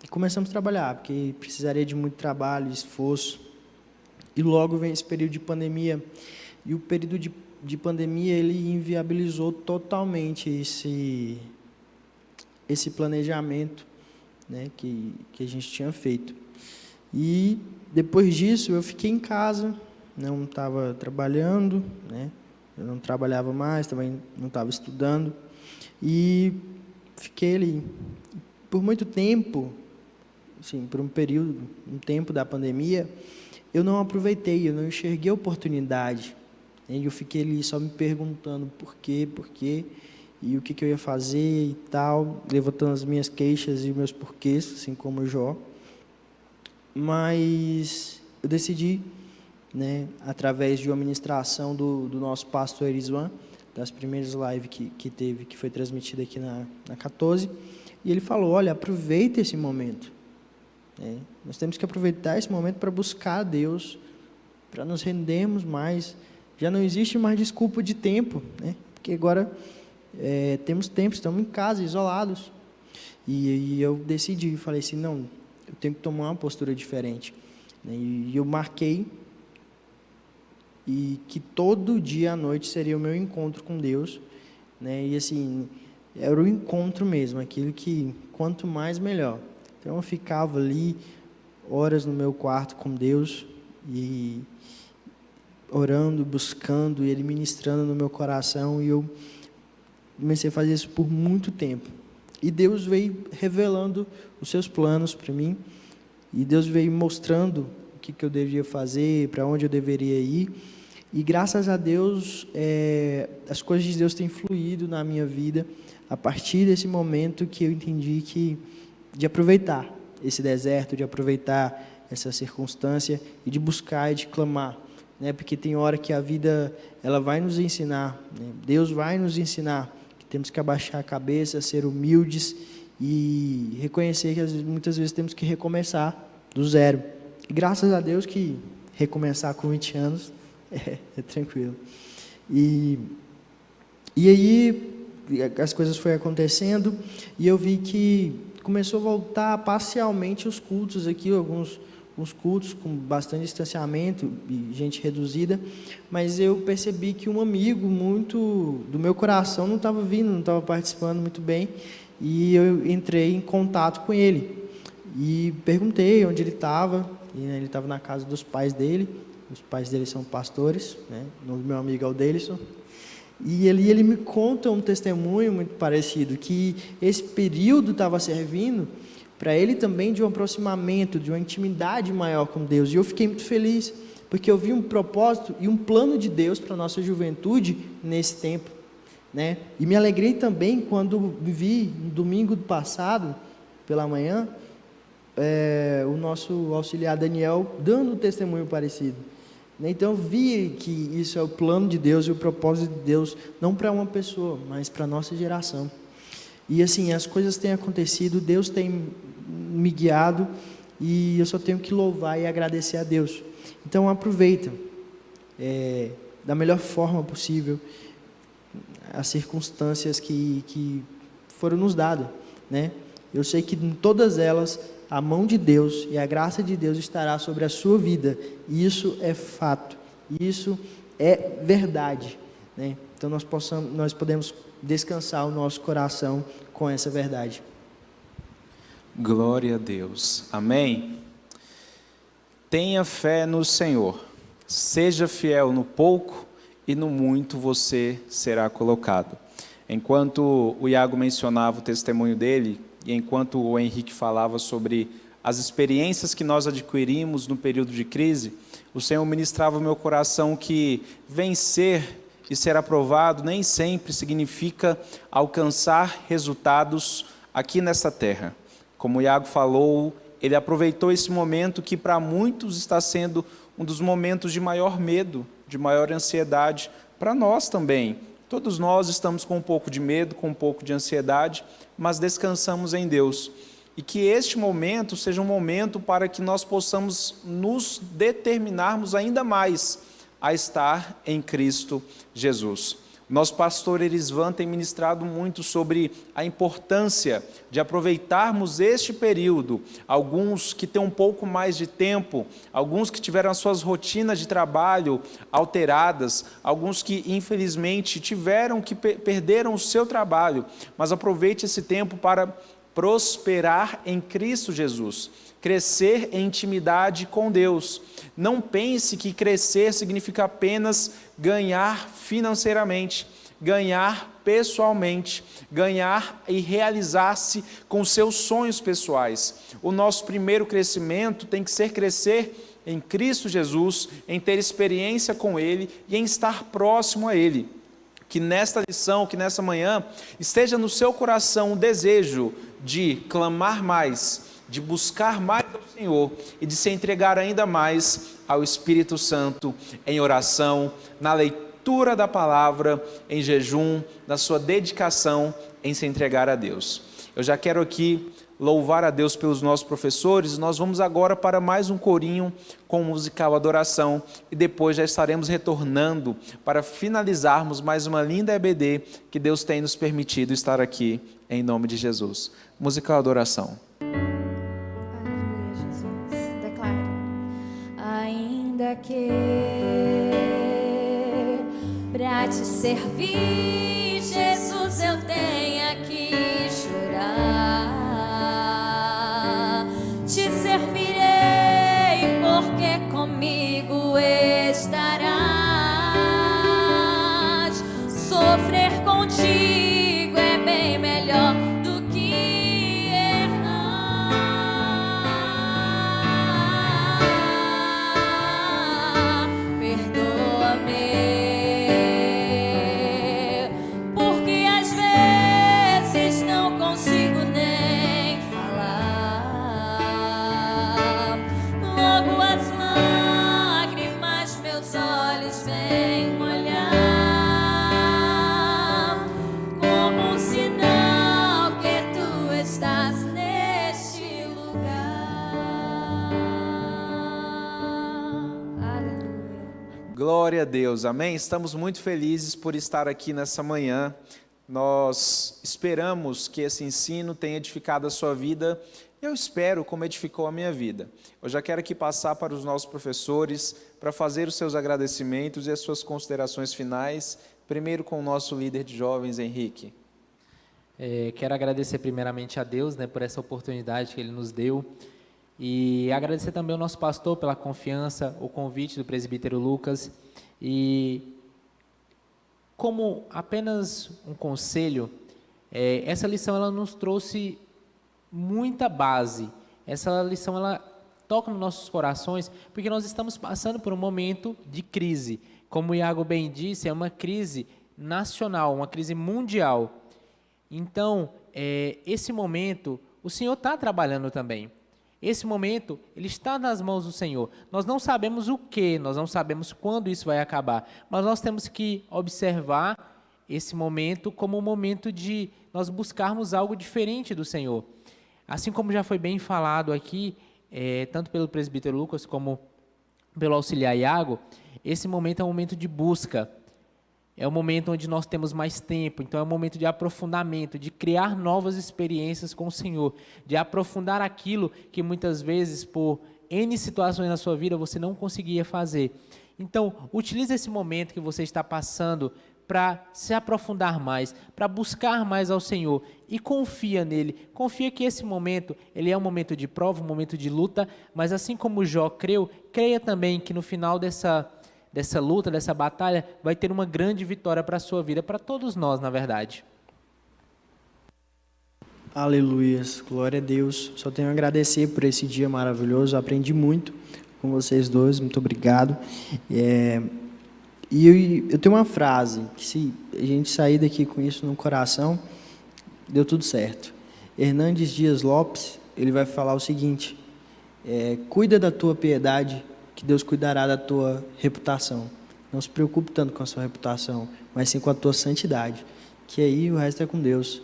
Speaker 4: E começamos a trabalhar, porque precisaria de muito trabalho, esforço. E logo vem esse período de pandemia. E o período de pandemia, ele inviabilizou totalmente esse planejamento, né, que a gente tinha feito. E depois disso, eu fiquei em casa, não estava trabalhando, né, eu não trabalhava mais, também não estava estudando. E fiquei ali. Por muito tempo, assim, por um tempo da pandemia, eu não aproveitei, eu não enxerguei a oportunidade. E eu fiquei ali só me perguntando por quê, e o que eu ia fazer e tal, levantando as minhas queixas e meus porquês, assim como o Jó. Mas eu decidi, né, através de uma ministração do nosso pastor Erisvan, das primeiras lives que foi transmitida aqui na 14, e ele falou, olha, aproveita esse momento. Nós temos que aproveitar esse momento para buscar a Deus, para nos rendermos mais. Já não existe mais desculpa de tempo, né? Porque agora temos tempo, estamos em casa, isolados. E eu decidi, falei assim, não, eu tenho que tomar uma postura diferente. E eu marquei e que todo dia à noite seria o meu encontro com Deus, né? E assim, era o encontro mesmo, aquilo que quanto mais melhor. Então eu ficava ali horas no meu quarto com Deus e orando, buscando, e Ele ministrando no meu coração, e eu comecei a fazer isso por muito tempo. E Deus veio revelando os seus planos para mim, e Deus veio mostrando o que eu deveria fazer, para onde eu deveria ir, e graças a Deus, as coisas de Deus têm fluído na minha vida, a partir desse momento que eu entendi de aproveitar esse deserto, de aproveitar essa circunstância, e de buscar e de clamar, né? Porque tem hora que a vida ela vai nos ensinar, né? Deus vai nos ensinar que temos que abaixar a cabeça, ser humildes e reconhecer que muitas vezes temos que recomeçar do zero. E graças a Deus que recomeçar com 20 anos é tranquilo. E aí as coisas foram acontecendo e eu vi que começou a voltar parcialmente os cultos aqui, alguns cultos com bastante distanciamento e gente reduzida, mas eu percebi que um amigo muito do meu coração não estava vindo, não estava participando muito bem, e eu entrei em contato com ele e perguntei onde ele estava, e né, ele estava na casa dos pais dele, os pais dele são pastores, né, o nome do meu amigo é o Delisson, e ele me conta um testemunho muito parecido, que esse período estava servindo para ele também de um aproximamento, de uma intimidade maior com Deus. E eu fiquei muito feliz, porque eu vi um propósito e um plano de Deus para a nossa juventude nesse tempo, né? E me alegrei também quando vi, no domingo passado, pela manhã, o nosso auxiliar Daniel dando um testemunho parecido. Então eu vi que isso é o plano de Deus e o propósito de Deus, não para uma pessoa, mas para a nossa geração. E assim, as coisas têm acontecido, Deus tem me guiado, e eu só tenho que louvar e agradecer a Deus. Então aproveita, da melhor forma possível, as circunstâncias que foram nos dadas, né? Eu sei que em todas elas, a mão de Deus e a graça de Deus estará sobre a sua vida, e isso é fato, isso é verdade, né? Então nós podemos descansar o nosso coração com essa verdade.
Speaker 1: Glória a Deus. Amém? Tenha fé no Senhor. Seja fiel no pouco e no muito você será colocado. Enquanto o Iago mencionava o testemunho dele, e enquanto o Henrique falava sobre as experiências que nós adquirimos no período de crise, o Senhor ministrava ao meu coração que vencer e ser aprovado nem sempre significa alcançar resultados aqui nessa terra. Como o Iago falou, ele aproveitou esse momento que para muitos está sendo um dos momentos de maior medo, de maior ansiedade, para nós também, Todos nós estamos com um pouco de medo, com um pouco de ansiedade, mas descansamos em Deus. E que este momento seja um momento para que nós possamos nos determinarmos ainda mais a estar em Cristo Jesus. Nosso pastor Erisvan tem ministrado muito sobre a importância de aproveitarmos este período. Alguns que têm um pouco mais de tempo, alguns que tiveram as suas rotinas de trabalho alteradas, alguns que infelizmente perderam o seu trabalho, mas aproveite esse tempo para prosperar em Cristo Jesus, crescer em intimidade com Deus. Não pense que crescer significa apenas ganhar financeiramente, ganhar pessoalmente, ganhar e realizar-se com seus sonhos pessoais. O nosso primeiro crescimento tem que ser crescer em Cristo Jesus, em ter experiência com Ele e em estar próximo a Ele. Que nesta lição, que nessa manhã, esteja no seu coração o desejo de clamar mais, de buscar mais ao Senhor e de se entregar ainda mais ao Espírito Santo em oração, na leitura da palavra, em jejum, na sua dedicação em se entregar a Deus. Eu já quero aqui louvar a Deus pelos nossos professores. Nós vamos agora para mais um corinho com o musical Adoração e depois já estaremos retornando para finalizarmos mais uma linda EBD que Deus tem nos permitido estar aqui em nome de Jesus. Musical Adoração.
Speaker 2: Aleluia, Jesus. Declare. Ainda que pra te servir, Jesus, eu tenha que chorar, te servirei porque comigo estarás. Sofrer contigo é bem melhor do que errar. Perdoa-me, porque às vezes não consigo nem falar. Logo as lágrimas meus olhos vêm molhar, como um sinal que tu estás neste lugar. Aleluia.
Speaker 1: Glória a Deus, amém? Estamos muito felizes por estar aqui nessa manhã. Nós esperamos que esse ensino tenha edificado a sua vida. Eu espero como edificou a minha vida. Eu já quero aqui passar para os nossos professores para fazer os seus agradecimentos e as suas considerações finais. Primeiro com o nosso líder de jovens, Henrique.
Speaker 3: Quero agradecer primeiramente a Deus, por essa oportunidade que Ele nos deu e agradecer também ao nosso pastor pela confiança, o convite do presbítero Lucas e como apenas um conselho, essa lição ela nos trouxe muita base. Essa lição ela toca nos nossos corações porque nós estamos passando por um momento de crise. Como o Iago bem disse, é uma crise nacional, uma crise mundial. Então, esse momento, o Senhor está trabalhando também. Esse momento, ele está nas mãos do Senhor. Nós não sabemos o que, nós não sabemos quando isso vai acabar, mas nós temos que observar esse momento como um momento de nós buscarmos algo diferente do Senhor. Assim como já foi bem falado aqui, tanto pelo presbítero Lucas como pelo auxiliar Iago, esse momento é um momento de busca. É um momento onde nós temos mais tempo, então é um momento de aprofundamento, de criar novas experiências com o Senhor, de aprofundar aquilo que muitas vezes, por N situações na sua vida, você não conseguia fazer. Então, utilize esse momento que você está passando para se aprofundar mais, para buscar mais ao Senhor e confia nele. Confia que esse momento, ele é um momento de prova, um momento de luta, mas assim como Jó creu, creia também que no final dessa luta, dessa batalha, vai ter uma grande vitória para a sua vida, para todos nós, na verdade.
Speaker 4: Aleluias, glória a Deus. Só tenho a agradecer por esse dia maravilhoso. Aprendi muito com vocês dois, muito obrigado. E eu tenho uma frase, que se a gente sair daqui com isso no coração, deu tudo certo. Hernandes Dias Lopes, ele vai falar o seguinte: cuida da tua piedade, que Deus cuidará da tua reputação. Não se preocupe tanto com a sua reputação, mas sim com a tua santidade, que aí o resto é com Deus.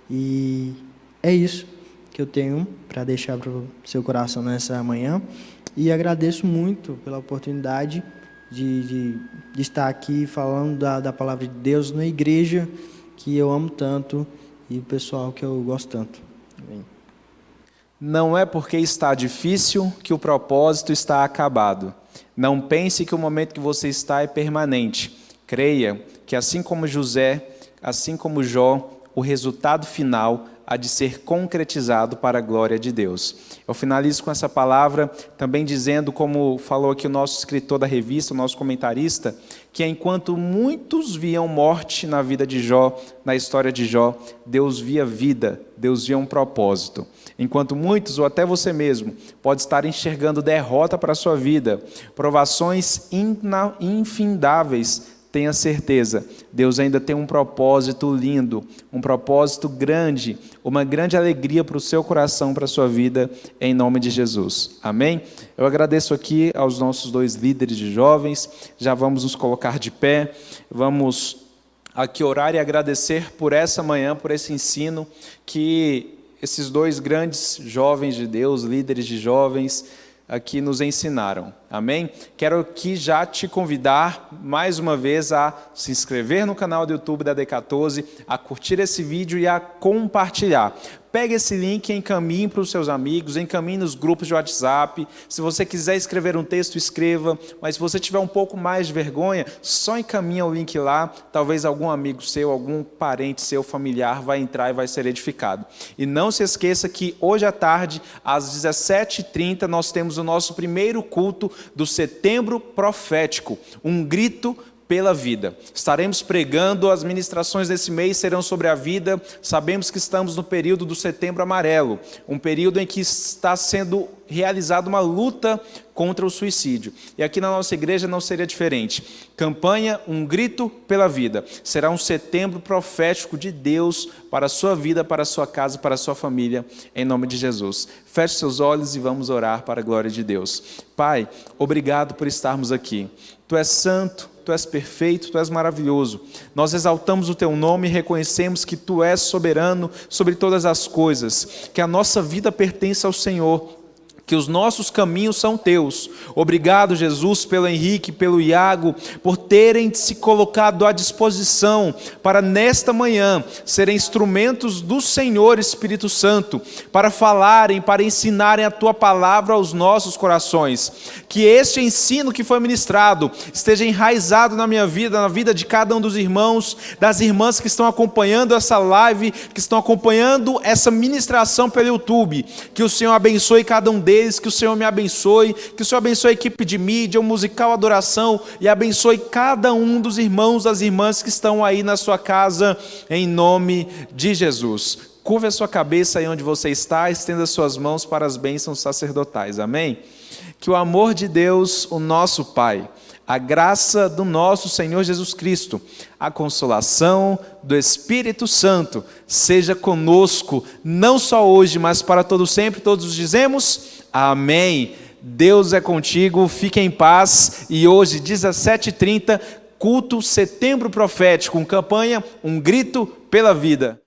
Speaker 4: E é isso que eu tenho para deixar para o seu coração nessa manhã. E agradeço muito pela oportunidade de estar aqui falando da palavra de Deus na igreja que eu amo tanto e o pessoal que eu gosto tanto. Amém.
Speaker 1: Não é porque está difícil que o propósito está acabado. Não pense que o momento que você está é permanente. Creia que assim como José, assim como Jó, o resultado final há de ser concretizado para a glória de Deus. Eu finalizo com essa palavra também dizendo, como falou aqui o nosso escritor da revista, o nosso comentarista, que enquanto muitos viam morte na vida de Jó, na história de Jó, Deus via vida, Deus via um propósito. Enquanto muitos, ou até você mesmo, pode estar enxergando derrota para a sua vida, provações infindáveis, tenha certeza, Deus ainda tem um propósito lindo, um propósito grande, uma grande alegria para o seu coração, para a sua vida, em nome de Jesus. Amém? Eu agradeço aqui aos nossos 2 líderes de jovens, já vamos nos colocar de pé, vamos aqui orar e agradecer por essa manhã, por esse ensino que esses 2 grandes jovens de Deus, líderes de jovens, aqui nos ensinaram. Amém? Quero aqui já te convidar mais uma vez a se inscrever no canal do YouTube da D14, a curtir esse vídeo e a compartilhar. Pegue esse link e encaminhe para os seus amigos, encaminhe nos grupos de WhatsApp. Se você quiser escrever um texto, escreva. Mas se você tiver um pouco mais de vergonha, só encaminha o link lá. Talvez algum amigo seu, algum parente seu, familiar, vai entrar e vai ser edificado. E não se esqueça que hoje à tarde, às 17h30, nós temos o nosso primeiro culto do Setembro Profético. Um grito pela vida. Estaremos pregando, as ministrações desse mês serão sobre a vida. Sabemos que estamos no período do Setembro Amarelo, um período em que está sendo realizada uma luta contra o suicídio. E aqui na nossa igreja não seria diferente. Campanha Um Grito pela Vida. Será um setembro profético de Deus para a sua vida, para a sua casa, para a sua família, em nome de Jesus. Feche seus olhos e vamos orar para a glória de Deus. Pai, obrigado por estarmos aqui. Tu és santo, Tu és perfeito, Tu és maravilhoso. Nós exaltamos o Teu nome e reconhecemos que Tu és soberano sobre todas as coisas, que a nossa vida pertence ao Senhor, que os nossos caminhos são Teus. Obrigado, Jesus, pelo Henrique, pelo Iago, por terem se colocado à disposição para nesta manhã serem instrumentos do Senhor Espírito Santo, para falarem, para ensinarem a Tua palavra aos nossos corações. Que este ensino que foi ministrado esteja enraizado na minha vida, na vida de cada um dos irmãos, das irmãs que estão acompanhando essa live, que estão acompanhando essa ministração pelo YouTube. Que o Senhor abençoe cada um deles, que o Senhor me abençoe, que o Senhor abençoe a equipe de mídia, o musical Adoração, e abençoe cada um dos irmãos, das irmãs que estão aí na sua casa, em nome de Jesus. Curva a sua cabeça aí onde você está, estenda suas mãos para as bênçãos sacerdotais, amém? Que o amor de Deus, o nosso Pai, a graça do nosso Senhor Jesus Cristo, a consolação do Espírito Santo, seja conosco, não só hoje, mas para todo sempre. Todos dizemos amém. Deus é contigo, fique em paz. E hoje, 17h30, culto Setembro Profético, com campanha Um Grito pela Vida.